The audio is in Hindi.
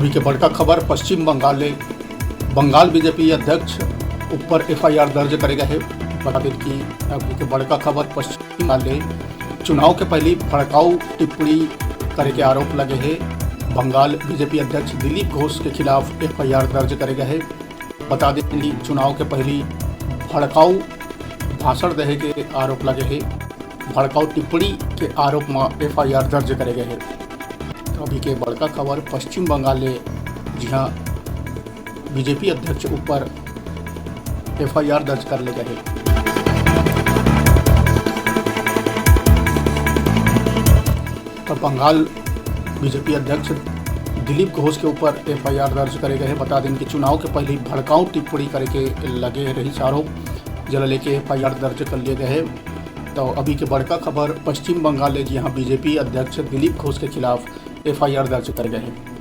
अभी के बड़का खबर पश्चिम बंगाल बीजेपी अध्यक्ष ऊपर एफआईआर दर्ज करेगा है। बता दें कि अभी के बड़का खबर पश्चिम बंगाल चुनाव के पहले भड़काऊ टिप्पणी करे के आरोप लगे हैं। बंगाल बीजेपी अध्यक्ष दिलीप घोष के खिलाफ एफआईआर दर्ज करेगा है। बता दें कि चुनाव के पहले भड़काऊ भाषण देने के आरोप लगे हैं। भड़काऊ टिप्पणी के आरोप में एफआईआर दर्ज करे गए हैं। तो अभी के बड़का खबर पश्चिम बंगाल जी हाँ बीजेपी अध्यक्ष ऊपर एफआईआर दर्ज कर ले गए हैं। तो बंगाल बीजेपी अध्यक्ष दिलीप घोष के ऊपर एफआईआर दर्ज करे गए हैं। बता दें कि चुनाव के पहले भड़काऊ टिप्पणी करे के लगे रही आरोप जला लेके एफआईआर दर्ज कर लिए गए हैं। तो अभी के बड़का खबर पश्चिम बंगाल जी हाँ बीजेपी अध्यक्ष दिलीप घोष के खिलाफ एफआईआर दर्ज कर गए हैं।